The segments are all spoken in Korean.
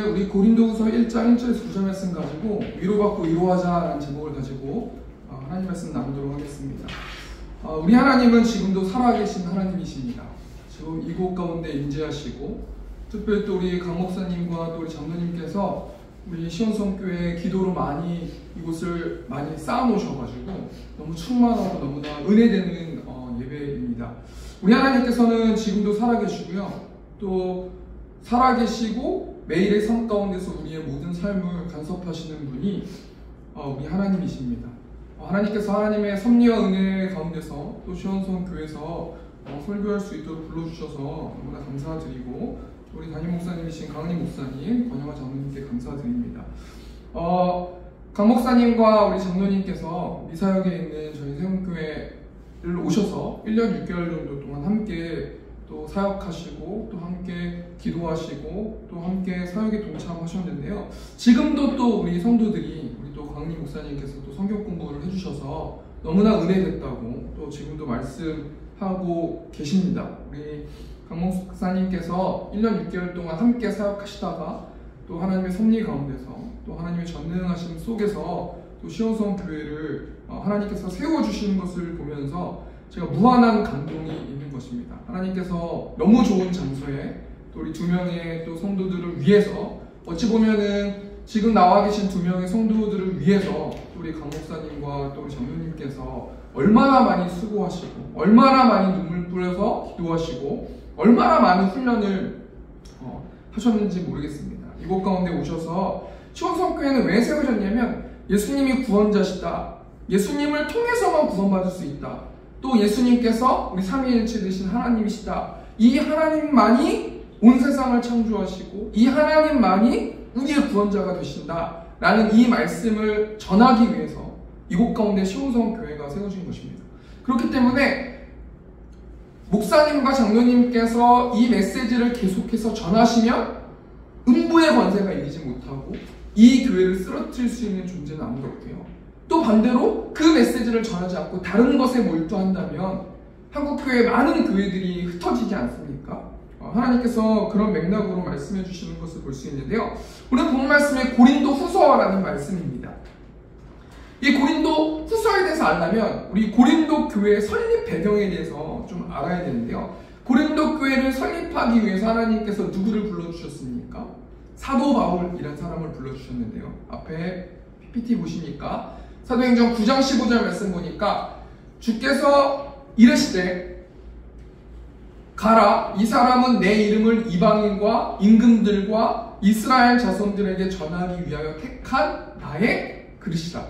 우리 고린도후서 1장 1절에서 9절 말씀 가지고 위로받고 위로하자라는 제목을 가지고 하나님 말씀 나누도록 하겠습니다. 우리 하나님은 지금도 살아계신 하나님이십니다. 지금 이곳 가운데 임재하시고 특별히 또 우리 강 목사님과 또 우리 장로님께서 우리 시온성교회 기도로 많이 이곳을 많이 쌓아놓으셔가지고 너무 충만하고 너무나 은혜되는 예배입니다. 우리 하나님께서는 지금도 살아계시고요. 또 살아계시고 매일의 삶 가운데서 우리의 모든 삶을 간섭하시는 분이 우리 하나님이십니다. 하나님께서 하나님의 섭리와 은혜 가운데서 또 시온성교회에서 설교할 수 있도록 불러주셔서 너무나 감사드리고 우리 담임 목사님이신 강은희 목사님, 권영아 장로님께 감사드립니다. 강 목사님과 우리 장로님께서 미사역에 있는 저희 세움교회를 오셔서 1년 6개월 정도 동안 함께 또 사역하시고 또 함께 기도하시고 또 함께 사역에 동참하셨는데요. 지금도 또 우리 성도들이 우리 또 강은희 목사님께서 또 성경 공부를 해주셔서 너무나 은혜됐다고 또 지금도 말씀하고 계십니다. 우리 강 목사님께서 1년 6개월 동안 함께 사역하시다가 또 하나님의 섭리 가운데서 또 하나님의 전능하심 속에서 또 시온성 교회를 하나님께서 세워주시는 것을 보면서 제가 무한한 감동이 있는 것입니다. 하나님께서 너무 좋은 장소에 또 우리 두 명의 또 성도들을 위해서 어찌 보면은 지금 나와 계신 두 명의 성도들을 위해서 또 우리 강 목사님과 또 우리 장로님께서 얼마나 많이 수고하시고 얼마나 많이 눈물 뿌려서 기도하시고 얼마나 많은 훈련을 하셨는지 모르겠습니다. 이곳 가운데 오셔서 시온성교회는 왜 세워졌냐면 예수님이 구원자시다. 예수님을 통해서만 구원받을 수 있다. 또 예수님께서 우리 삼위일체 되신 하나님이시다. 이 하나님만이 온 세상을 창조하시고 이 하나님만이 우리의 구원자가 되신다 라는 이 말씀을 전하기 위해서 이곳 가운데 시온성교회가 세워진 것입니다. 그렇기 때문에 목사님과 장로님께서 이 메시지를 계속해서 전하시면 음부의 권세가 이기지 못하고 이 교회를 쓰러뜨릴 수 있는 존재는 아무도 없고요. 또 반대로 그 메시지를 전하지 않고 다른 것에 몰두한다면 한국교회 많은 교회들이 흩어지지 않습니까? 하나님께서 그런 맥락으로 말씀해 주시는 것을 볼 수 있는데요. 오늘 본 말씀이 고린도 후서라는 말씀입니다. 이 고린도 후서에 대해서 알려면 우리 고린도 교회의 설립 배경에 대해서 좀 알아야 되는데요. 고린도 교회를 설립하기 위해서 하나님께서 누구를 불러주셨습니까? 사도 바울이라는 사람을 불러주셨는데요. 앞에 PPT 보시니까 사도행전 9장 15절 말씀 보니까 주께서 이르시되 가라, 이 사람은 내 이름을 이방인과 임금들과 이스라엘 자손들에게 전하기 위하여 택한 나의 그릇이다.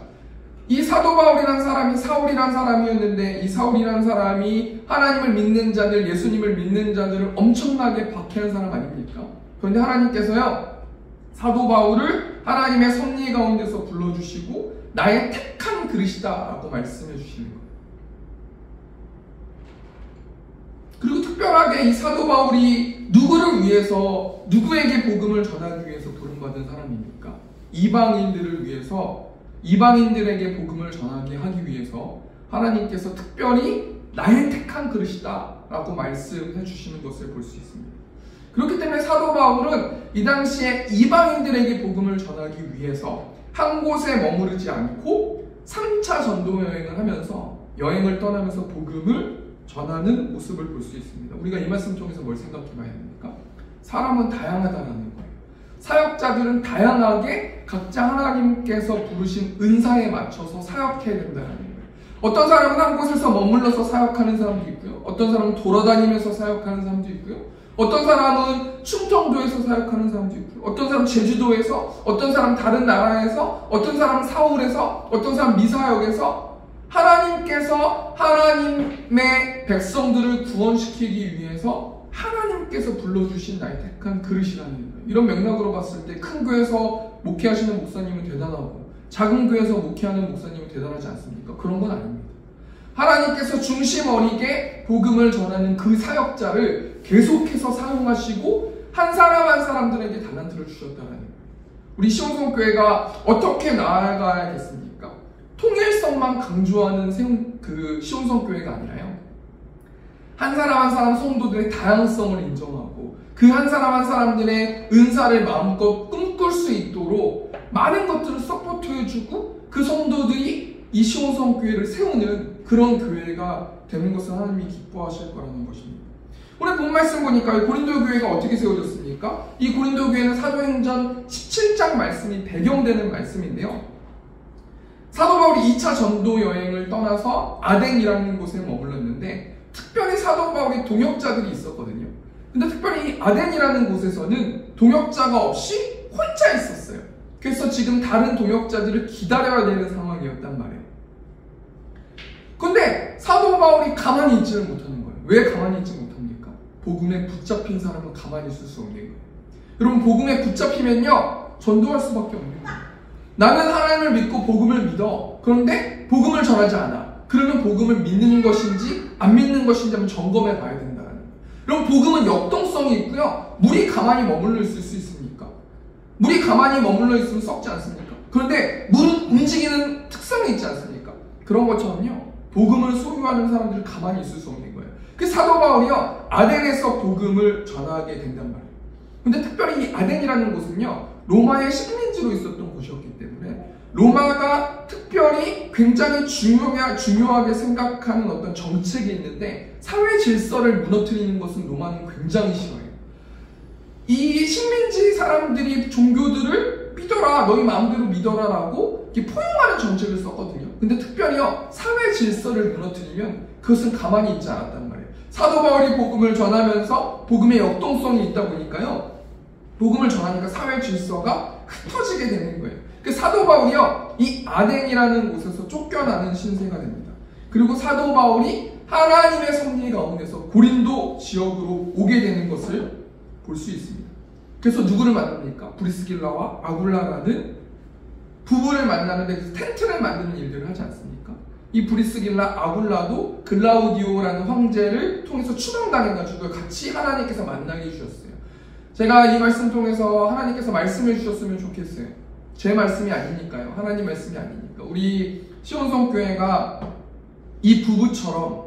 이 사도 바울이라는 사람이 사울이라는 사람이었는데 이 사울이라는 사람이 하나님을 믿는 자들, 예수님을 믿는 자들을 엄청나게 박해한 사람 아닙니까? 그런데 하나님께서요 사도 바울을 하나님의 섭리 가운데서 불러주시고 나의 택한 그릇이다 라고 말씀해 주시는 거예요. 그리고 특별하게 이 사도 바울이 누구를 위해서, 누구에게 복음을 전하기 위해서 부름받은 사람입니까? 이방인들을 위해서, 이방인들에게 복음을 전하게 하기 위해서 하나님께서 특별히 나의 택한 그릇이다 라고 말씀해 주시는 것을 볼 수 있습니다. 그렇기 때문에 사도 바울은 이 당시에 이방인들에게 복음을 전하기 위해서 한 곳에 머무르지 않고 3차 전도 여행을 하면서 여행을 떠나면서 복음을 전하는 모습을 볼 수 있습니다. 우리가 이 말씀 통해서 뭘 생각해 봐야 됩니까? 사람은 다양하다는 거예요. 사역자들은 다양하게 각자 하나님께서 부르신 은사에 맞춰서 사역해야 된다는 거예요. 어떤 사람은 한 곳에서 머물러서 사역하는 사람도 있고요. 어떤 사람은 돌아다니면서 사역하는 사람도 있고요. 어떤 사람은 충청도에서 사역하는 사람도 있고요. 어떤 사람은 제주도에서, 어떤 사람은 다른 나라에서, 어떤 사람은 사울에서, 어떤 사람은 미사역에서 하나님께서 하나님의 백성들을 구원시키기 위해서 하나님께서 불러주신 나의 택한 그릇이라는 거예요. 이런 맥락으로 봤을 때 큰 교회에서 목회하시는 목사님은 대단하고 작은 교회에서 목회하는 목사님은 대단하지 않습니까? 그런 건 아닙니다. 하나님께서 중심 어리게 복음을 전하는 그 사역자를 계속해서 사용하시고 한 사람 한 사람들에게 달란트를 주셨다는 거예요. 우리 시온성교회가 어떻게 나아가야겠습니까? 통일성만 강조하는 시온성교회가 아니라요. 한 사람 한 사람 성도들의 다양성을 인정하고 그 한 사람 한 사람들의 은사를 마음껏 꿈꿀 수 있도록 많은 것들을 서포트해주고 그 성도들이 이 시온성교회를 세우는 그런 교회가 되는 것을 하나님이 기뻐하실 거라는 것입니다. 오늘 본 말씀 보니까 고린도 교회가 어떻게 세워졌습니까? 이 고린도 교회는 사도행전 17장 말씀이 배경되는 말씀인데요. 사도 바울이 2차 전도 여행을 떠나서 아덴이라는 곳에 머물렀는데 특별히 사도 바울이 동역자들이 있었거든요. 근데 특별히 이 아덴이라는 곳에서는 동역자가 없이 혼자 있었어요. 그래서 지금 다른 동역자들을 기다려야 되는 상황이었단 말이에요. 근데 사도 바울이 가만히 있지를 못하는 거예요. 왜 가만히 있지 못합니까? 복음에 붙잡힌 사람은 가만히 있을 수 없는 거예요. 여러분, 복음에 붙잡히면요 전도할 수밖에 없는 거예요. 나는 하나님을 믿고 복음을 믿어. 그런데 복음을 전하지 않아. 그러면 복음을 믿는 것인지 안 믿는 것인지 한번 점검해 봐야 된다는 거예요. 여러분, 복음은 역동성이 있고요. 물이 가만히 머물러 있을 수 있습니까? 물이 가만히 머물러 있으면 썩지 않습니까? 그런데 물은 움직이는 특성이 있지 않습니까? 그런 것처럼요, 복음을 소유하는 사람들은 가만히 있을 수 없는 거예요. 그 사도 바울이요, 아덴에서 복음을 전하게 된단 말이에요. 근데 특별히 이 아덴이라는 곳은요, 로마의 식민지로 있었던 곳이었기 때문에 로마가 특별히 굉장히 중요하게 생각하는 어떤 정책이 있는데 사회 질서를 무너뜨리는 것은 로마는 굉장히 싫어해요. 이 식민지 사람들이 종교들을 믿어라, 너희 마음대로 믿어라라고 포용하는 정책을 썼거든요. 근데 특별히요, 사회 질서를 무너뜨리면 그것은 가만히 있지 않았단 말이에요. 사도 바울이 복음을 전하면서 복음의 역동성이 있다 보니까요, 복음을 전하니까 사회 질서가 흩어지게 되는 거예요. 그 사도 바울이요, 이 아덴이라는 곳에서 쫓겨나는 신세가 됩니다. 그리고 사도 바울이 하나님의 섭리 가운데서 고린도 지역으로 오게 되는 것을 볼 수 있습니다. 그래서 누구를 만납니까? 브리스길라와 아굴라라는 부부를 만나는데 텐트를 만드는 일들을 하지 않습니까? 이 브리스길라, 아굴라도 글라우디오라는 황제를 통해서 추방당해가지고 같이 하나님께서 만나게 해주셨어요. 제가 이 말씀 통해서 하나님께서 말씀해 주셨으면 좋겠어요. 제 말씀이 아니니까요. 하나님 말씀이 아니니까. 우리 시온성교회가 이 부부처럼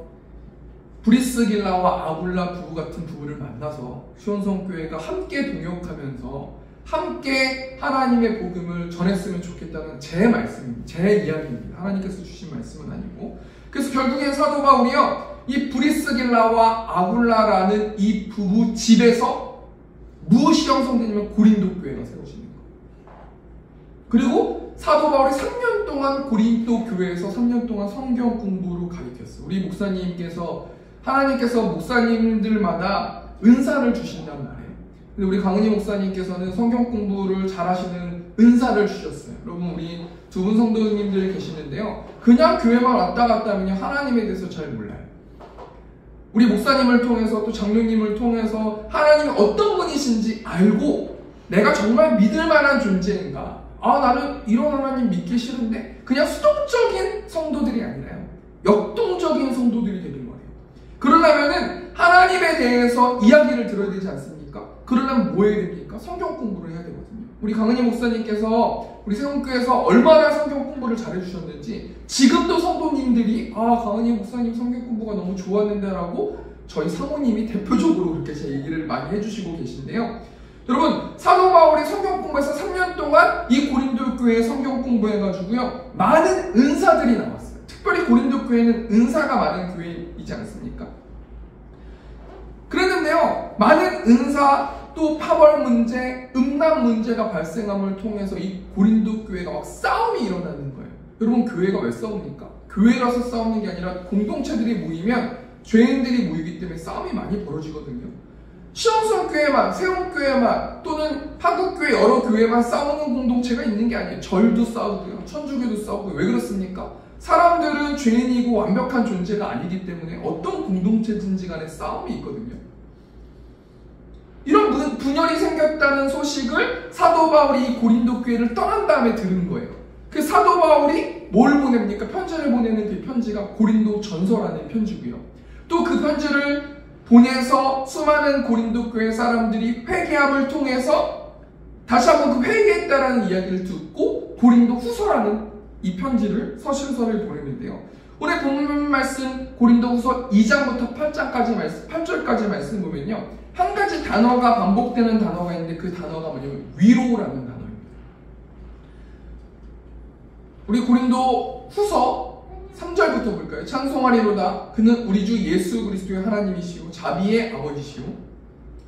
브리스길라와 아굴라 부부 같은 부부를 만나서 시온성교회가 함께 동역하면서 함께 하나님의 복음을 전했으면 좋겠다는 제 말씀입니다. 제 이야기입니다. 하나님께서 주신 말씀은 아니고. 그래서 결국엔 사도 바울이요, 이 브리스길라와 아굴라라는 이 부부 집에서 무엇이 형성되냐면 고린도 교회가 세워지는 거예요. 그리고 사도 바울이 3년 동안 고린도 교회에서 3년 동안 성경 공부로 가르쳤어요. 우리 목사님께서, 하나님께서 목사님들마다 은사를 주신단 말이에요. 근데 우리 강은희 목사님께서는 성경 공부를 잘하시는 은사를 주셨어요. 여러분, 우리 두 분 성도님들 계시는데요, 그냥 교회만 왔다 갔다 하면 하나님에 대해서 잘 몰라요. 우리 목사님을 통해서 또 장로님을 통해서 하나님이 어떤 분이신지 알고 내가 정말 믿을 만한 존재인가, 나는 이런 하나님 믿기 싫은데, 그냥 수동적인 성도들이 아니라요, 역동적인 성도들이 되는 거예요. 그러려면은 하나님에 대해서 이야기를 들어야 되지 않습니까? 그러려면 뭐 해야 됩니까? 성경 공부를 해야 되거든요. 우리 강은희 목사님께서 우리 세운교회에서 얼마나 성경 공부를 잘해주셨는지, 지금도 성도님들이 강은희 목사님 성경 공부가 너무 좋았는데 라고 저희 사모님이 대표적으로 그렇게 제 얘기를 많이 해주시고 계신데요. 여러분, 사도 바울이 성경 공부에서 3년 동안 이 고린도 교회에 성경 공부해가지고요, 많은 은사들이 나왔어요. 특별히 고린도 교회는 은사가 많은 교회이지 않습니까? 그랬는데요, 많은 은사, 또 파벌 문제, 음란 문제가 발생함을 통해서 이 고린도 교회가 막 싸움이 일어나는 거예요. 여러분, 교회가 왜 싸웁니까? 교회라서 싸우는 게 아니라 공동체들이 모이면 죄인들이 모이기 때문에 싸움이 많이 벌어지거든요. 시온성교회만, 세운교회만, 또는 한국교회 여러 교회만 싸우는 공동체가 있는 게 아니에요. 절도 싸우고요, 천주교도 싸우고요. 왜 그렇습니까? 사람들은 죄인이고 완벽한 존재가 아니기 때문에 어떤 공동체든지 간에 싸움이 있거든요. 이런 분열이 생겼다는 소식을 사도 바울이 고린도 교회를 떠난 다음에 들은 거예요. 그 사도 바울이 뭘 보냅니까? 편지를 보내는 그 편지가 고린도 전서라는 편지고요. 또 그 편지를 보내서 수많은 고린도 교회 사람들이 회개함을 통해서 다시 한번 그 회개했다라는 이야기를 듣고 고린도 후서라는 이 편지를, 서신서를 보내는데요. 오늘 본문 말씀 고린도후서 2장부터 8절까지 말씀 보면요, 한 가지 단어가 반복되는 단어가 있는데 그 단어가 뭐냐면 위로라는 단어입니다. 우리 고린도후서 3절부터 볼까요? 찬송하리로다 그는 우리 주 예수 그리스도의 하나님이시요 자비의 아버지시요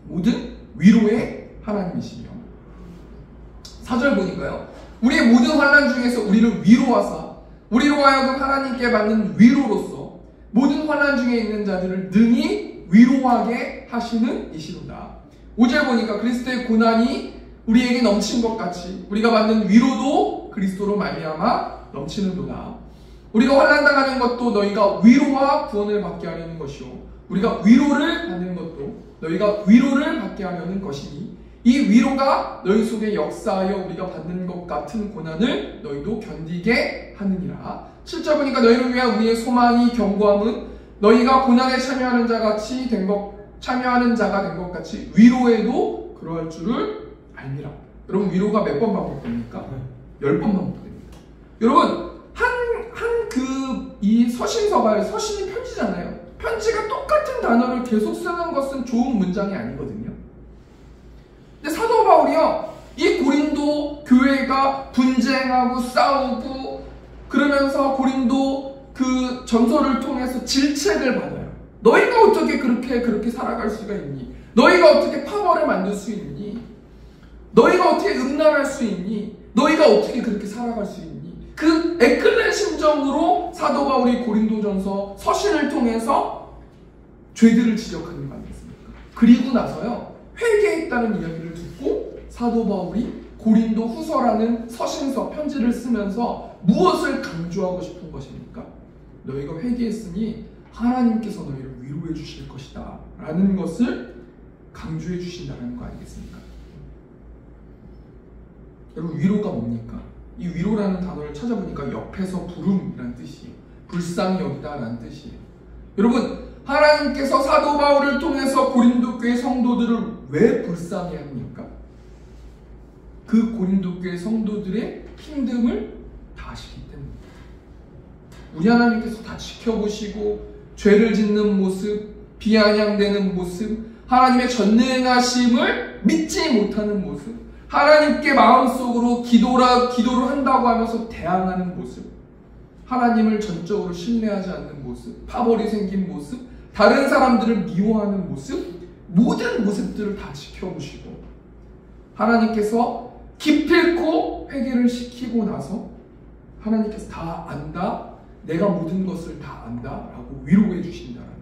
모든 위로의 하나님이시며. 4절 보니까요, 우리의 모든 환난 중에서 우리를 위로하사 우리로 하여금 하나님께 받는 위로로서 모든 환난 중에 있는 자들을 능히 위로하게 하시는 이시로다. 5절 보니까 그리스도의 고난이 우리에게 넘친 것 같이 우리가 받는 위로도 그리스도로 말미암아 넘치는도다. 우리가 환난당하는 것도 너희가 위로와 구원을 받게 하려는 것이요 우리가 위로를 받는 것도 너희가 위로를 받게 하려는 것이니 이 위로가 너희 속에 역사하여 우리가 받는 것 같은 고난을 너희도 견디게 하느니라. 7절 보니까 너희를 위한 우리의 소망이 견고함은 너희가 고난에 참여하는 자가 된 것 같이 위로에도 그러할 줄을 알미라. 여러분, 위로가 몇 번 반복됩니까? 10번 반복됩니다. 여러분, 이 서신서가 서신이 편지잖아요. 편지가 똑같은 단어를 계속 쓰는 것은 좋은 문장이 아니거든요. 근데 사도 바울이요, 이 고린도 교회가 분쟁하고 싸우고 그러면서 고린도 그 전서를 통해서 질책을 받아요. 너희가 어떻게 그렇게 살아갈 수가 있니? 너희가 어떻게 파벌을 만들 수 있니? 너희가 어떻게 음란할 수 있니? 너희가 어떻게 그렇게 살아갈 수 있니? 그 애클레 심정으로 사도 바울이 고린도전서 서신을 통해서 죄들을 지적하는 거 아니겠습니까? 그리고 나서요, 회개했다는 이야기를 듣고 사도 바울이 고린도 후서라는 서신서 편지를 쓰면서 무엇을 강조하고 싶은 것입니까? 너희가 회개했으니 하나님께서 너희를 위로해 주실 것이다 라는 것을 강조해 주신다는 거 아니겠습니까? 여러분, 위로가 뭡니까? 이 위로라는 단어를 찾아보니까 옆에서 부름이라는 뜻이에요. 불쌍히 여기다 라는 뜻이에요. 여러분, 하나님께서 사도 바울을 통해서 고린도 교회 성도들을 왜 불쌍히 합니까? 그 고린도 교회 성도들의 힘듦을 다 아시기 때문에. 우리 하나님께서 다 지켜보시고 죄를 짓는 모습, 비아냥대는 모습, 하나님의 전능하심을 믿지 못하는 모습, 하나님께 마음속으로 기도를 한다고 하면서 대항하는 모습, 하나님을 전적으로 신뢰하지 않는 모습, 파벌이 생긴 모습, 다른 사람들을 미워하는 모습, 모든 모습들을 다 지켜보시고 하나님께서 기필코 회개를 시키고 나서 하나님께서 다 안다, 내가 모든 것을 다 안다 라고 위로해 주신다는 거예요.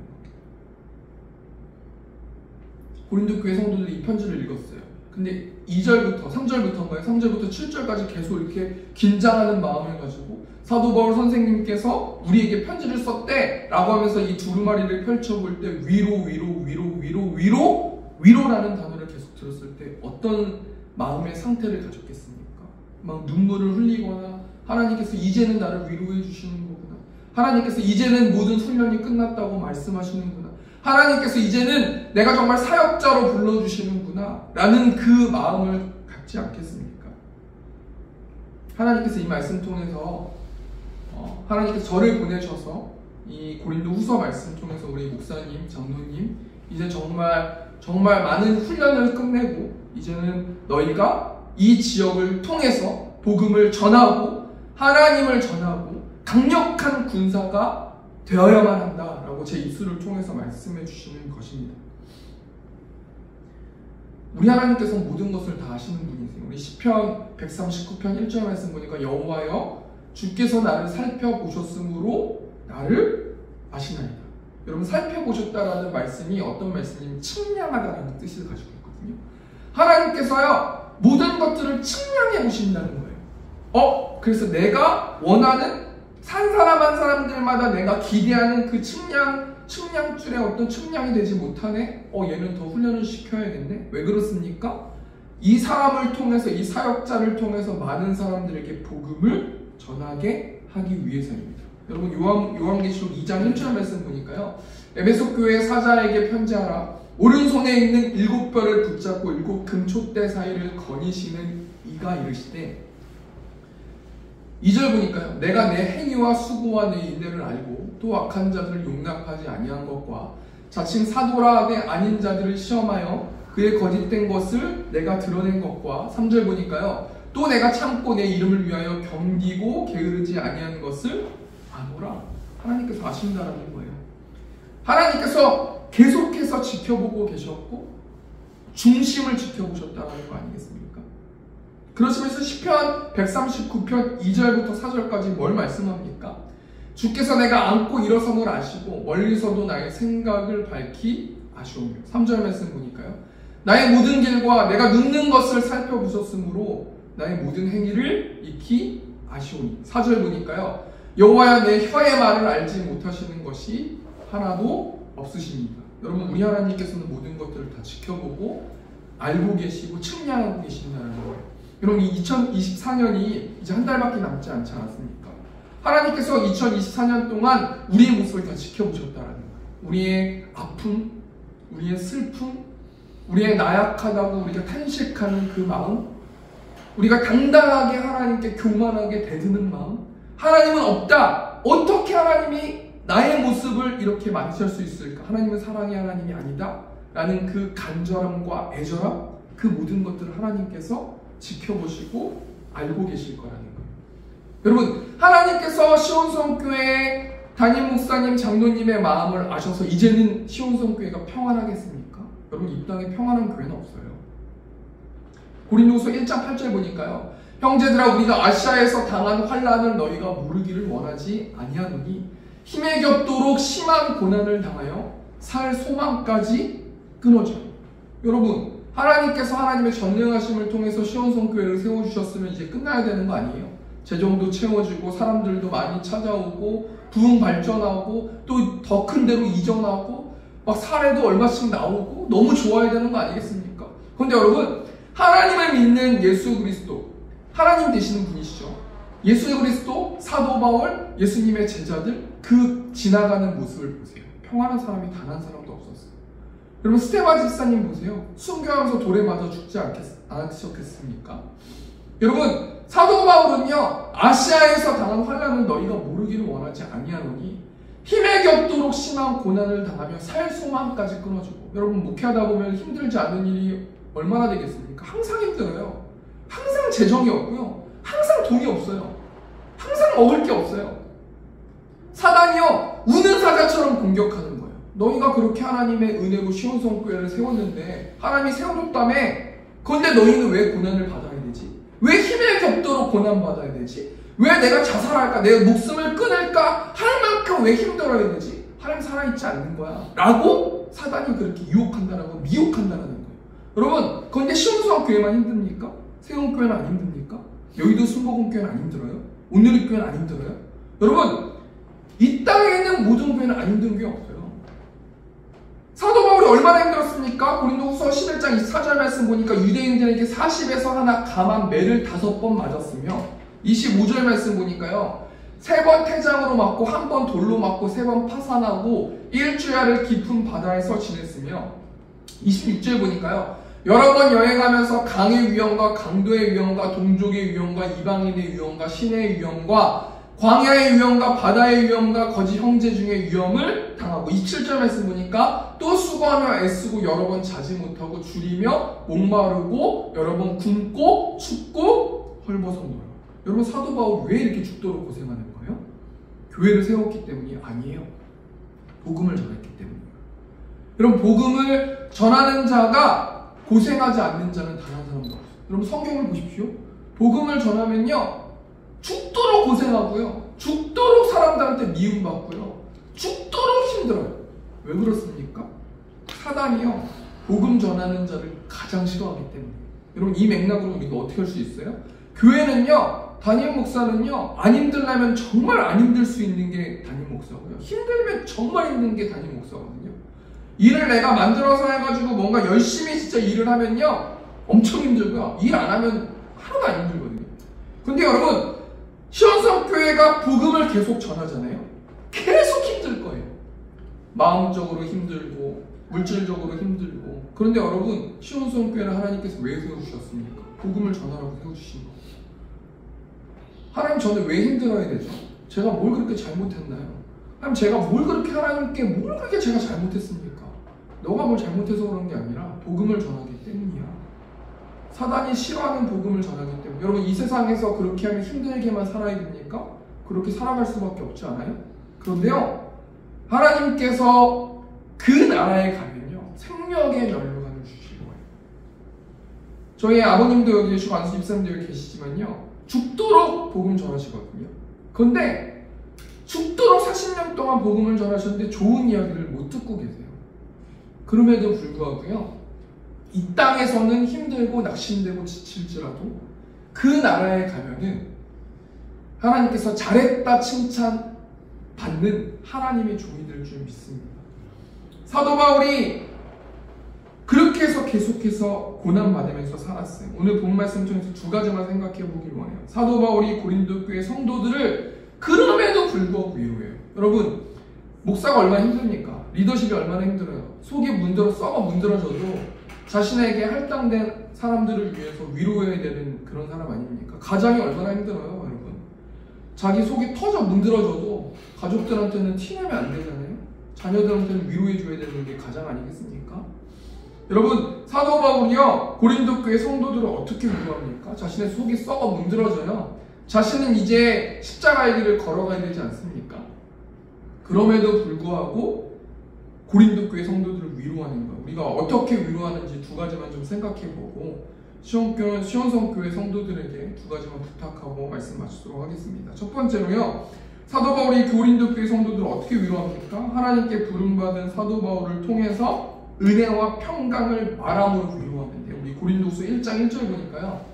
고린도 교회 성도들이 이 편지를 읽었어요. 근데 2절부터 3절부터인가요? 3절부터 7절까지 계속 이렇게 긴장하는 마음을 가지고 사도 바울 선생님께서 우리에게 편지를 썼대 라고 하면서 이 두루마리를 펼쳐볼 때 위로라는 단어를 계속 들었을 때 어떤 마음의 상태를 가졌겠습니까? 막 눈물을 흘리거나 하나님께서 이제는 나를 위로해 주시는 거구나, 하나님께서 이제는 모든 훈련이 끝났다고 말씀하시는구나, 하나님께서 이제는 내가 정말 사역자로 불러주시는구나 라는 그 마음을 갖지 않겠습니까? 하나님께서 이 말씀 통해서 하나님께서 저를 보내셔서 이 고린도 후서 말씀 통해서 우리 목사님, 장로님 이제 정말 많은 훈련을 끝내고 이제는 너희가 이 지역을 통해서 복음을 전하고 하나님을 전하고 강력한 군사가 되어야만 한다라고 제 입술을 통해서 말씀해 주시는 것입니다. 우리 하나님께서 모든 것을 다 아시는 분이세요. 우리 시편 139편 1절 말씀 보니까 여호와여 주께서 나를 살펴보셨으므로 나를 아시나이다. 여러분, 살펴보셨다라는 말씀이 어떤 말씀이냐면 측량하다라는 뜻을 가지고 있거든요. 하나님께서요 모든 것들을 측량해 보신다는 거예요. 그래서 내가 원하는 한 사람 한 사람들마다 내가 기대하는 그 측량줄에 어떤 측량이 되지 못하네? 얘는 더 훈련을 시켜야겠네? 왜 그렇습니까? 이 사람을 통해서, 이 사역자를 통해서 많은 사람들에게 복음을 전하게 하기 위해서입니다. 여러분, 요한계시록 2장 1절 말씀 보니까요, 에베소 교회 사자에게 편지하라. 오른손에 있는 7별을 붙잡고 7 금촛대 사이를 거니시는 이가 이르시되, 2절 보니까요, 내가 내 행위와 수고와 내 인내를 알고 또 악한 자들을 용납하지 아니한 것과 자칭 사도라 아닌 자들을 시험하여 그의 거짓된 것을 내가 드러낸 것과 3절 보니까요. 또 내가 참고 내 이름을 위하여 겸기고 게으르지 아니한 것을 아노라. 하나님께서 아신다라는 거예요. 하나님께서 계속해서 지켜보고 계셨고 중심을 지켜보셨다는 거 아니겠습니까? 그러시면서 시편 139편 2절부터 4절까지 뭘 말씀합니까? 주께서 내가 앉고 일어섬을 아시고 멀리서도 나의 생각을 밝히 아시오며. 3절 말씀 보니까요. 나의 모든 길과 내가 눕는 것을 살펴보셨으므로 나의 모든 행위를 익히 아시오니. 4절 보니까요. 여호와야 내 혀의 말을 알지 못하시는 것이 하나도 없으십니다. 여러분 우리 하나님께서는 모든 것들을 다 지켜보고 알고 계시고 측량하고 계신다는 거예요. 여러분 2024년이 이제 한 달밖에 남지 않지 않았습니까? 하나님께서 2024년 동안 우리의 모습을 다 지켜보셨다는 거예요. 우리의 아픔, 우리의 슬픔, 우리의 나약하다고 우리가 탄식하는 그 마음, 우리가 당당하게 하나님께 교만하게 대드는 마음, 하나님은 없다. 어떻게 하나님이 나의 모습을 이렇게 만질 수 있을까? 하나님은 사랑의 하나님이 아니다. 라는 그 간절함과 애절함, 그 모든 것들을 하나님께서 지켜보시고 알고 계실 거라는 거예요. 여러분, 하나님께서 시온성교회 담임 목사님, 장로님의 마음을 아셔서 이제는 시온성교회가 평안하겠습니까? 여러분, 이 땅에 평안한 교회는 없어요. 고린도후서 1장 8절 보니까요. 형제들아, 우리가 아시아에서 당한 환난을 너희가 모르기를 원하지 아니하노니 힘에 겹도록 심한 고난을 당하여 살 소망까지 끊어져요. 여러분, 하나님께서 하나님의 전능하심을 통해서 시온성교회를 세워주셨으면 이제 끝나야 되는 거 아니에요? 재정도 채워지고 사람들도 많이 찾아오고 부흥 발전하고 또 더 큰 데로 이전하고 막 사례도 얼마씩 나오고 너무 좋아야 되는 거 아니겠습니까? 그런데 여러분, 하나님을 믿는 예수 그리스도, 하나님 되시는 분이시죠. 예수 그리스도, 사도 바울, 예수님의 제자들, 그 지나가는 모습을 보세요. 평안한 사람이 단 한 사람도 없었어요. 여러분, 스테반 집사님 보세요. 순교하면서 돌에 맞아 죽지 않으셨겠습니까? 여러분, 사도 바울은요, 아시아에서 당한 환난을 너희가 모르기를 원하지 아니하노니 힘에 겹도록 심한 고난을 당하며 살 소망까지 끊어주고. 여러분, 목회하다 보면 힘들지 않은 일이 얼마나 되겠습니까? 항상 힘들어요. 항상 재정이 없고요. 항상 돈이 없어요. 항상 먹을 게 없어요. 사단이요, 우는 사자처럼 공격하는 거예요. 너희가 그렇게 하나님의 은혜로 시온성교회를 세웠는데 하나님이 세워줬다며, 그런데 너희는 왜 고난을 받아야 되지? 왜 힘에 겹도록 고난받아야 되지? 왜 내가 자살할까? 내 목숨을 끊을까? 할 만큼 왜 힘들어야 되지? 하나님 살아있지 않는 거야 라고 사단이 그렇게 유혹한다라고 미혹한다는 거예요. 여러분, 그런데 시온성교회만 힘듭니까? 세운교회는 안 힘듭니까? 여의도 순복음교회는 안 힘들어요? 온누리교회는 안 힘들어요? 여러분, 이 땅에 있는 모든 교회는 안 힘든 게 없어요. 사도 바울이 얼마나 힘들었습니까? 고린도후서 11장 24절 말씀 보니까 유대인들에게 40에서 하나 감한 매를 5번 맞았으며, 25절 말씀 보니까요, 3번 태장으로 맞고 1번 돌로 맞고 3번 파산하고 일주야를 깊은 바다에서 지냈으며, 26절 보니까요, 여러 번 여행하면서 강의 위험과 강도의 위험과 동족의 위험과 이방인의 위험과 신의 위험과 광야의 위험과 바다의 위험과 거짓 형제 중의 위험을 당하고, 27절 말씀 보니까 또 수고하며 애쓰고 여러 번 자지 못하고 줄이며 목마르고 여러 번 굶고 춥고 헐벗어 놀아. 여러분, 사도 바울이 왜 이렇게 죽도록 고생하는 거예요? 교회를 세웠기 때문이 아니에요. 복음을 전했기 때문이에요. 여러분, 복음을 전하는 자가 고생하지 않는 자는 단 한 사람도 없어요. 여러분, 성경을 보십시오. 복음을 전하면요, 죽도록 고생하고요, 죽도록 사람들한테 미움받고요, 죽도록 힘들어요. 왜 그렇습니까? 사단이요, 복음 전하는 자를 가장 싫어하기 때문에. 여러분, 이 맥락으로 우리가 어떻게 할 수 있어요? 교회는요, 담임 목사는요, 안 힘들려면 정말 안 힘들 수 있는 게 담임 목사고요, 힘들면 정말 힘든 게 담임 목사거든요. 일을 내가 만들어서 해가지고 뭔가 열심히 진짜 일을 하면요, 엄청 힘들고요, 일 안 하면 하나도 안 힘들거든요. 근데 여러분, 시온성교회가 복음을 계속 전하잖아요. 계속 힘들 거예요. 마음적으로 힘들고 물질적으로 힘들고. 그런데 여러분, 시온성교회를 하나님께서 왜 세워주셨습니까? 복음을 전하라고 세워주신 거예요. 하나님, 저는 왜 힘들어야 되죠? 제가 뭘 그렇게 잘못했나요? 그럼 제가 뭘 그렇게 하나님께 뭘 그렇게 제가 잘못했습니까? 너가 뭘 잘못해서 그런 게 아니라 복음을 전하기 때문이야. 사단이 싫어하는 복음을 전하기 때문에. 여러분, 이 세상에서 그렇게 하면 힘들게만 살아야 됩니까? 그렇게 살아갈 수밖에 없지 않아요? 그런데요, 하나님께서 그 나라에 가면요, 생명의 면류관을 주실 거예요. 저희 아버님도 여기 계시고 안수 집사님도 여기 계시지만요, 죽도록 복음 전하시거든요. 그런데 죽도록 40년 동안 복음을 전하셨는데 좋은 이야기를 못 듣고 계세요. 그럼에도 불구하고요, 이 땅에서는 힘들고 낙심되고 지칠지라도 그 나라에 가면은 하나님께서 잘했다 칭찬 받는 하나님의 종이 될 줄 믿습니다. 사도 바울이 그렇게 해서 계속해서 고난받으면서 살았어요. 오늘 본 말씀 중에서 두 가지만 생각해 보길 원해요. 사도 바울이 고린도 교회 성도들을 그럼에도 불구하고 위로해요. 여러분, 목사가 얼마나 힘듭니까? 리더십이 얼마나 힘들어요. 속이 썩어 문드러져도 자신에게 할당된 사람들을 위해서 위로해야 되는 그런 사람 아닙니까? 가장이 얼마나 힘들어요, 여러분. 자기 속이 터져 문드러져도 가족들한테는 티내면 안 되잖아요. 자녀들한테는 위로해줘야 되는 게 가장 아니겠습니까? 여러분, 사도 바울이요, 고린도 교회 성도들을 어떻게 위로합니까? 자신의 속이 썩어 문드러져요. 자신은 이제 십자가의 길을 걸어가야 되지 않습니까? 그럼에도 불구하고 고린도 교회 성도들을 위로하는 거예요. 우리가 어떻게 위로하는지 두 가지만 좀 생각해보고 시온성 교회 성도들에게 두 가지만 부탁하고 말씀 마치도록 하겠습니다. 첫 번째로요, 사도 바울이 고린도 교회 성도들을 어떻게 위로합니까? 하나님께 부름받은 사도 바울을 통해서 은혜와 평강을 말함으로 위로하는데요. 우리 고린도후서 1장 1절 보니까요,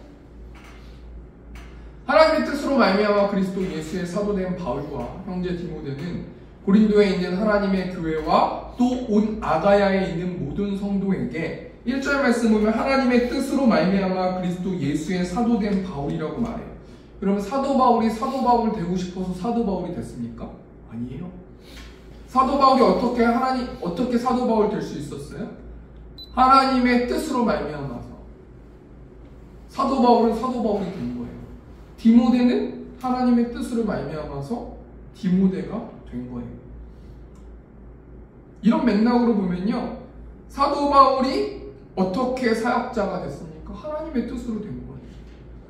하나님의 뜻으로 말미암아 그리스도 예수의 사도된 바울과 형제 디모데는 고린도에 있는 하나님의 교회와 또 온 아가야에 있는 모든 성도에게 1절 말씀 보면 하나님의 뜻으로 말미암아 그리스도 예수의 사도된 바울이라고 말해요. 그럼 사도 바울이 사도 바울 되고 싶어서 사도 바울이 됐습니까? 아니에요. 사도 바울이 어떻게 사도 바울 될 수 있었어요? 하나님의 뜻으로 말미암아서 사도 바울은 사도 바울이 된 거예요. 디모데는 하나님의 뜻으로 말미암아서 디모데가 된 거예요. 이런 맥락으로 보면요, 사도 바울이 어떻게 사역자가 됐습니까? 하나님의 뜻으로 된 거예요.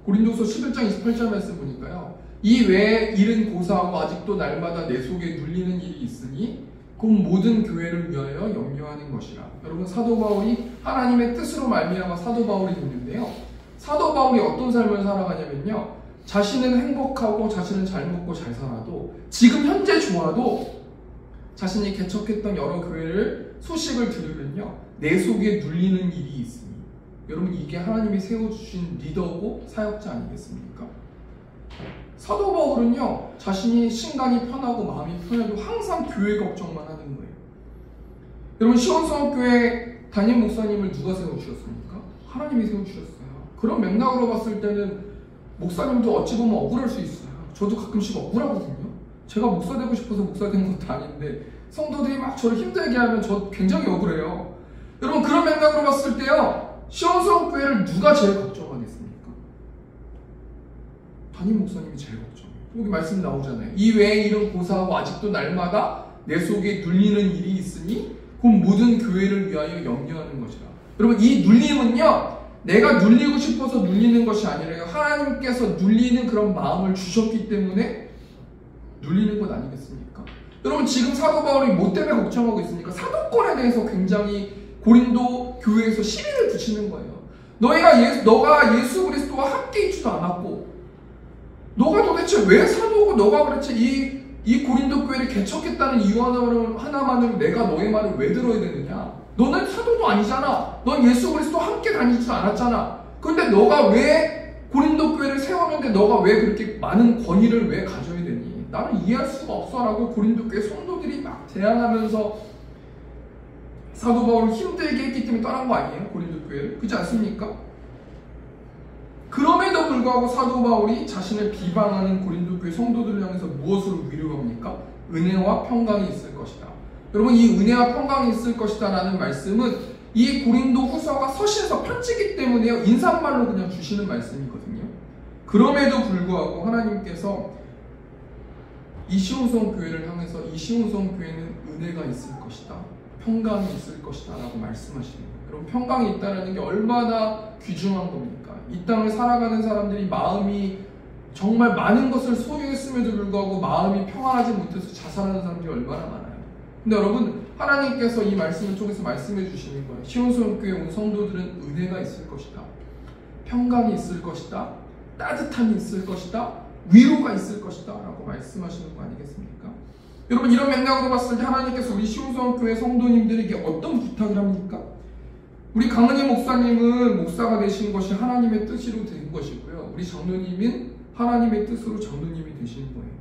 고린도서 11장 28절 말씀 보니까요, 이 외에 일은 고사하고 아직도 날마다 내 속에 눌리는 일이 있으니 곧 모든 교회를 위하여 염려하는 것이라. 여러분, 사도 바울이 하나님의 뜻으로 말미암아 사도 바울이 됐는데요, 사도 바울이 어떤 삶을 살아가냐면요, 자신은 행복하고 자신은 잘 먹고 잘 살아도 지금 현재 좋아도 자신이 개척했던 여러 교회를 소식을 들으면요, 내 속에 눌리는 일이 있으니. 여러분, 이게 하나님이 세워주신 리더고 사역자 아니겠습니까? 사도 바울은요, 자신이 신간이 편하고 마음이 편해도 항상 교회 걱정만 하는 거예요. 여러분, 시온성교회 담임 목사님을 누가 세워주셨습니까? 하나님이 세워주셨어요. 그런 맥락으로 봤을 때는 목사님도 어찌 보면 억울할 수 있어요. 저도 가끔씩 억울하거든요. 제가 목사 되고 싶어서 목사 된 것도 아닌데 성도들이 막 저를 힘들게 하면 저 굉장히 억울해요. 여러분, 그런 맥락으로 봤을 때요, 시온성 교회를 누가 제일 걱정하겠습니까? 담임 목사님이 제일 걱정해요. 여기 말씀 나오잖아요. 이 외의 일은 고사하고 아직도 날마다 내 속에 눌리는 일이 있으니 곧 모든 교회를 위하여 염려하는 것이라. 여러분, 이 눌림은요, 내가 눌리고 싶어서 눌리는 것이 아니라요, 하나님께서 눌리는 그런 마음을 주셨기 때문에 눌리는 것 아니겠습니까? 여러분, 지금 사도 바울이 뭐 때문에 걱정하고 있습니까? 사도권에 대해서 굉장히 고린도 교회에서 시비를 붙이는 거예요. 너가 예수 그리스도와 함께 있지도 않았고, 너가 도대체 왜 사도고, 너가 그렇지 이 고린도 교회를 개척했다는 이유 하나만으로 내가 너의 말을 왜 들어야 되느냐? 너는 사도도 아니잖아. 넌 예수 그리스도 함께 다니지도 않았잖아. 그런데 너가 왜 고린도 교회를 세웠는데 너가 왜 그렇게 많은 권위를 왜 가져야 되니? 나는 이해할 수가 없어라고 고린도 교회 성도들이 막 대항하면서 사도 바울을 힘들게 했기 때문에 떠난 거 아니에요? 고린도 교회를. 그렇지 않습니까? 그럼에도 불구하고 사도 바울이 자신을 비방하는 고린도 교회 성도들을 향해서 무엇으로 위로합니까? 은혜와 평강이 있을 것이다. 여러분, 이 은혜와 평강이 있을 것이다 라는 말씀은 이 고린도 후서가 서신서 편지기 때문에요, 인사말로 그냥 주시는 말씀이거든요. 그럼에도 불구하고 하나님께서 이 시온성 교회를 향해서 이 시온성 교회는 은혜가 있을 것이다, 평강이 있을 것이다 라고 말씀하시는 거예요. 여러분, 평강이 있다는 게 얼마나 귀중한 겁니까? 이 땅을 살아가는 사람들이 마음이 정말 많은 것을 소유했음에도 불구하고 마음이 평안하지 못해서 자살하는 사람들이 얼마나 많아요. 근데 여러분, 하나님께서 이 말씀을 통해서 말씀해 주시는 거예요. 시온성 교회 온 성도들은 은혜가 있을 것이다, 평강이 있을 것이다, 따뜻함이 있을 것이다, 위로가 있을 것이다 라고 말씀하시는 거 아니겠습니까? 여러분, 이런 맥락으로 봤을 때 하나님께서 우리 시온성 교회 성도님들에게 어떤 부탁을 합니까? 우리 강은희 목사님은 목사가 되신 것이 하나님의 뜻으로 된 것이고요, 우리 장로님은 하나님의 뜻으로 장로님이 되시는 거예요.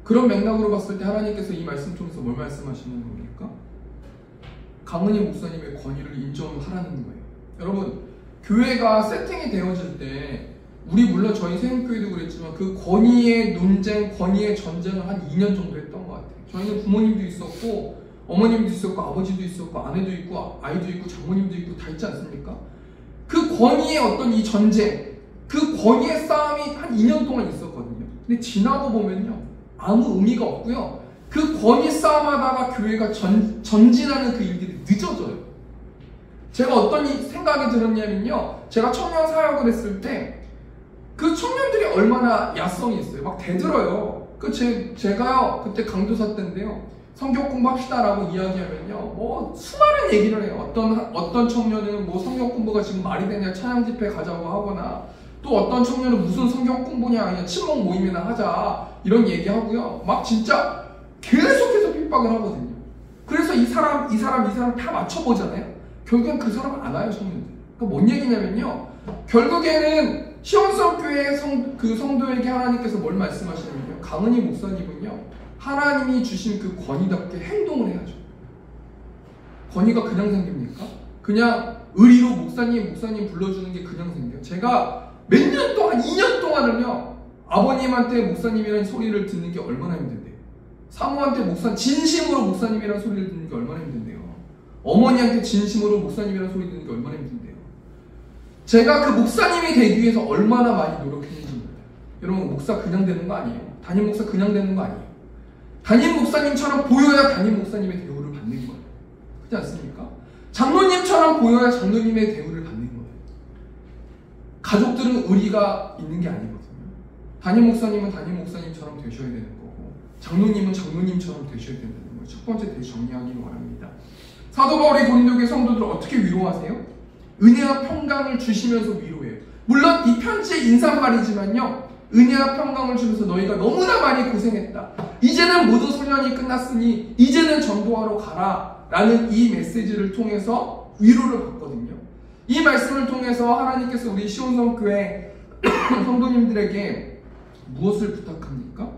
그런 맥락으로 봤을 때 하나님께서 이 말씀 통해서 뭘 말씀하시는 겁니까? 강은희 목사님의 권위를 인정하라는 거예요. 여러분, 교회가 세팅이 되어질 때 우리 물론 저희 세움교회도 그랬지만 그 권위의 논쟁, 권위의 전쟁을 한 2년 정도 했던 것 같아요. 저희는 부모님도 있었고 어머님도 있었고 아버지도 있었고 아내도 있고 아이도 있고 장모님도 있고 다 있지 않습니까? 그 권위의 어떤 이 전쟁, 그 권위의 싸움이 한 2년 동안 있었거든요. 근데 지나고 보면요, 아무 의미가 없고요, 그 권위 싸움하다가 교회가 전진하는 그 일들이 늦어져요. 제가 어떤 생각이 들었냐면요, 제가 청년 사역을 했을 때 그 청년들이 얼마나 야성이 있어요. 막 대들어요. 제가요 그때 강도사 때인데요, 성경 공부합시다라고 이야기하면요, 뭐 수많은 얘기를 해요. 어떤 청년은 뭐 성경 공부가 지금 말이 되냐, 찬양 집회 가자고 하거나, 또 어떤 청년은 무슨 성경 공부냐, 그냥 친목 모임이나 하자 이런 얘기하고요, 막 진짜 계속해서 핍박을 하거든요. 그래서 이 사람 다 맞춰보잖아요. 결국엔 그 사람 안 와요, 청년들. 그러니까 뭔 얘기냐면요, 결국에는 시온성 교회 그 성도에게 하나님께서 뭘 말씀하시냐면요, 강은희 목사님은요, 하나님이 주신 그 권위답게 행동을 해야죠. 권위가 그냥 생깁니까? 그냥 의리로 목사님 불러주는 게 그냥 생겨요. 제가 몇 년 동안, 2년 동안은요, 아버님한테 목사님이라는 소리를 듣는 게 얼마나 힘든데요. 사모한테 진심으로 목사님이라는 소리를 듣는 게 얼마나 힘든데요. 어머니한테 진심으로 목사님이라는 소리 듣는 게 얼마나 힘든데요. 제가 그 목사님이 되기 위해서 얼마나 많이 노력했는지 몰라요. 여러분, 목사 그냥 되는 거 아니에요. 담임 목사 그냥 되는 거 아니에요. 담임 목사님처럼 보여야 담임 목사님의 대우를 받는 거예요. 그렇지 않습니까? 장로님처럼 보여야 장로님의 대우를 받는 거예요. 가족들은 의리가 있는 게 아니거든요. 담임 목사님은 담임 목사님처럼 되셔야 되는 거고, 장로님은 장로님처럼 되셔야 된다는 거예요. 첫 번째 대해 정리하기를 원합니다. 사도 바울이 고린도교회 성도들을 어떻게 위로하세요? 은혜와 평강을 주시면서 위로해요. 물론 이 편지의 인사말이지만요, 은혜와 평강을 주면서 너희가 너무나 많이 고생했다, 이제는 모두 소년이 끝났으니 이제는 전도하러 가라 라는 이 메시지를 통해서 위로를 받거든요. 이 말씀을 통해서 하나님께서 우리 시온성 교회 성도님들에게 무엇을 부탁합니까?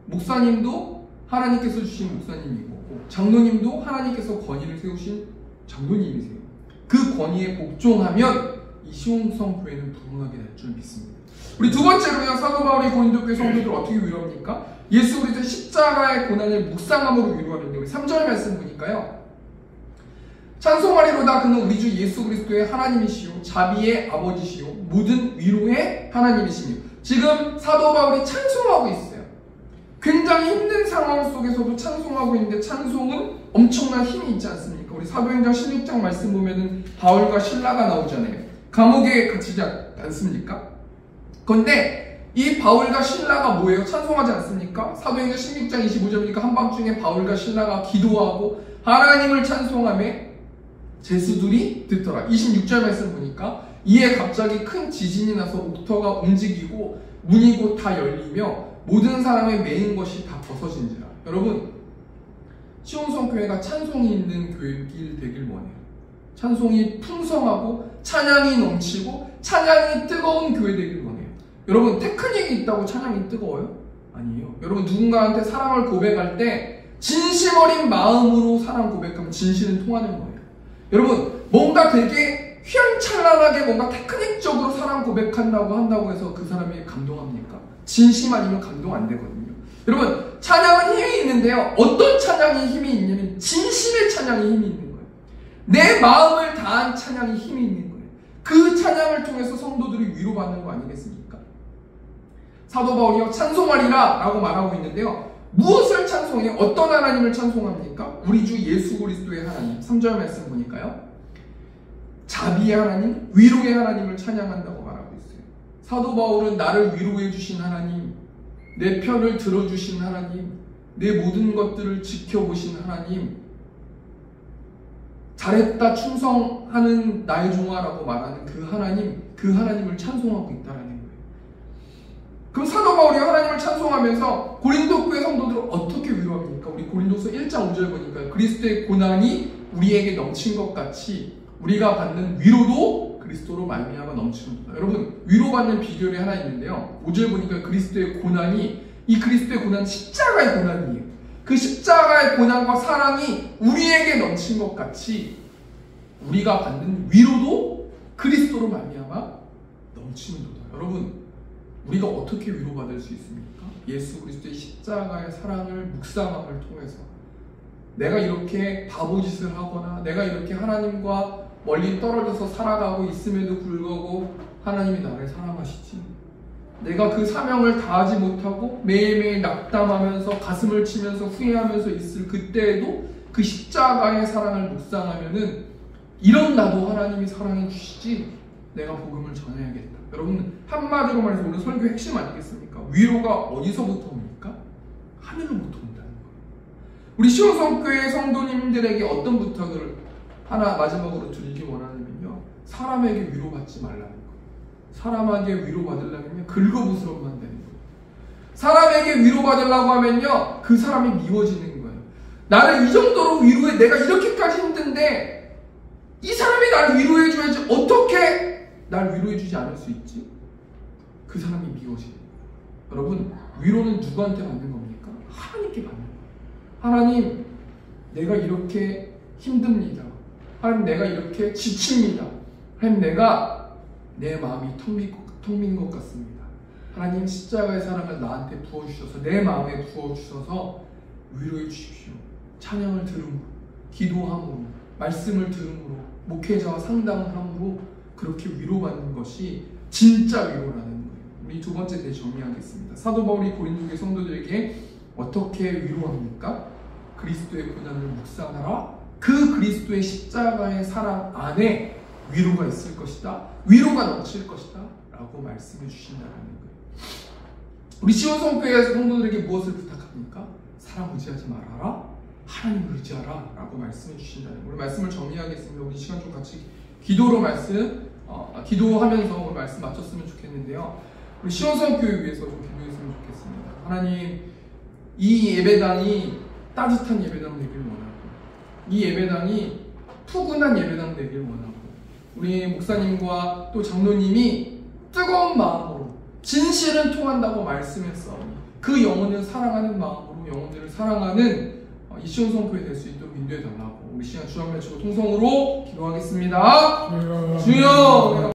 목사님도 하나님께서 주신 목사님이고, 장로님도 하나님께서 권위를 세우신 장로님이세요. 그 권위에 복종하면 이 시온성 교회는 부흥하게 될 줄 믿습니다. 우리 두 번째로요, 사도 바울이 고린도 교회 성도들을 어떻게 위로합니까? 예수 그리스도의 십자가의 고난을 묵상함으로 위로하는데, 우리 3절 말씀 보니까요, 찬송하리로다 그는 우리 주 예수 그리스도의 하나님이시요 자비의 아버지시요 모든 위로의 하나님이시며. 지금 사도 바울이 찬송하고 있어요. 굉장히 힘든 상황 속에서도 찬송하고 있는데, 찬송은 엄청난 힘이 있지 않습니까? 우리 사도행전 16장 말씀 보면은 바울과 실라가 나오잖아요. 감옥에 갇히지 않습니까? 그런데 이 바울과 실라가 뭐예요? 찬송하지 않습니까? 사도행전 16장 25절이니까 한밤중에 바울과 실라가 기도하고 하나님을 찬송하며 제수들이 듣더라. 26절 말씀 보니까 이에 갑자기 큰 지진이 나서 옥터가 움직이고 문이 곧 다 열리며 모든 사람의 매인 것이 다 벗어진지라. 여러분, 시온성 교회가 찬송이 있는 교회길 되길 원해요. 찬송이 풍성하고 찬양이 넘치고 찬양이 뜨거운 교회 되길 원해요. 여러분, 테크닉이 있다고 찬양이 뜨거워요? 아니에요. 여러분, 누군가한테 사랑을 고백할 때 진심 어린 마음으로 사랑 고백하면 진실은 통하는 거예요. 여러분, 뭔가 되게 휘황찬란하게 뭔가 테크닉적으로 사랑 고백한다고 해서 그 사람이 감동합니까? 진심 아니면 감동 안 되거든요. 여러분, 찬양은 힘이 있는데요, 어떤 찬양이 힘이 있냐면 진심의 찬양이 힘이 있는 거예요. 내 마음을 다한 찬양이 힘이 있는 거예요. 그 찬양을 통해서 성도들이 위로받는 거 아니겠습니까? 사도 바울이요 찬송하리라 라고 말하고 있는데요. 무엇을 찬송해요? 어떤 하나님을 찬송합니까? 우리 주 예수 그리스도의 하나님. 3절 말씀 보니까요. 자비의 하나님, 위로의 하나님을 찬양한다고 말하고 있어요. 사도 바울은 나를 위로해 주신 하나님, 내 편을 들어주신 하나님, 내 모든 것들을 지켜보신 하나님, 잘했다 충성하는 나의 종아라고 말하는 그 하나님을 찬송하고 있다는 거예요. 그럼 사도 바울이 하나님을 찬송하면서 고린도 교회 성도들을 어떻게 위로합니까? 우리 고린도서 1장 5절 보니까 그리스도의 고난이 우리에게 넘친 것 같이 우리가 받는 위로도 그리스도로 말미암아 넘치는도다. 여러분, 위로받는 비결이 하나 있는데요. 5절 보니까 그리스도의 고난이, 이 그리스도의 고난은 십자가의 고난이에요. 그 십자가의 고난과 사랑이 우리에게 넘친 것 같이 우리가 받는 위로도 그리스도로 말미암아 넘치는도다. 여러분, 우리가 어떻게 위로받을 수 있습니까? 예수 그리스도의 십자가의 사랑을 묵상함을 통해서 내가 이렇게 바보짓을 하거나 내가 이렇게 하나님과 멀리 떨어져서 살아가고 있음에도 불구하고 하나님이 나를 사랑하시지, 내가 그 사명을 다하지 못하고 매일매일 낙담하면서 가슴을 치면서 후회하면서 있을 그때에도 그 십자가의 사랑을 묵상하면은 이런 나도 하나님이 사랑해 주시지, 내가 복음을 전해야겠다. 여러분, 한마디로 말해서 오늘 설교 핵심 아니겠습니까? 위로가 어디서부터 옵니까? 하늘로부터 온다는 거예요. 우리 시온성교회 성도님들에게 어떤 부탁을 하나 마지막으로 드리기 원하냐면요, 사람에게 위로받지 말라는 거예요. 사람에게 위로받으려면요, 긁어부스럼만 되는 거예요. 사람에게 위로받으려고 하면요, 그 사람이 미워지는 거예요. 나를 이 정도로 위로해, 내가 이렇게까지 힘든데 이 사람이 나를 위로해줘야지 어떻게 날 위로해주지 않을 수 있지? 그 사람이 미워져요. 여러분, 위로는 누구한테 받는 겁니까? 하나님께 받는 거예요. 하나님, 내가 이렇게 힘듭니다. 하나님, 내가 이렇게 지칩니다. 하나님, 내가 내 마음이 텅 빈 것 같습니다. 하나님, 십자가의 사랑을 나한테 부어주셔서 내 마음에 부어주셔서 위로해 주십시오. 찬양을 들음으로, 기도함으로, 말씀을 들음으로, 목회자와 상담을 함으로 그렇게 위로받는 것이 진짜 위로라는 거예요. 우리 두 번째 대 정리하겠습니다. 사도 바울이 고린도교회 성도들에게 어떻게 위로합니까? 그리스도의 고난을 묵상하라. 그 그리스도의 십자가의 사랑 안에 위로가 있을 것이다. 위로가 넘칠 것이다. 라고 말씀해 주신다는 거예요. 우리 시온성교회 성도들에게 무엇을 부탁합니까? 사람 의지하지 말아라. 하나님을 의지하라. 라고 말씀해 주신다는 거예요. 우리 말씀을 정리하겠습니다. 우리 시간 좀 같이 기도하면서 오늘 말씀 마쳤으면 좋겠는데요. 우리 시온성교회 위해서 좀 기도했으면 좋겠습니다. 하나님, 이 예배당이 따뜻한 예배당 되길 원하고, 이 예배당이 푸근한 예배당 되길 원하고, 우리 목사님과 또 장로님이 뜨거운 마음으로 진실은 통한다고 말씀했사오니 그 영혼을 사랑하는 마음으로 영혼들을 사랑하는 이 시온성교회 될 수 있도록 인도해 달라고 우리 시간 주여 외치고 통성으로 기도하겠습니다. 주여.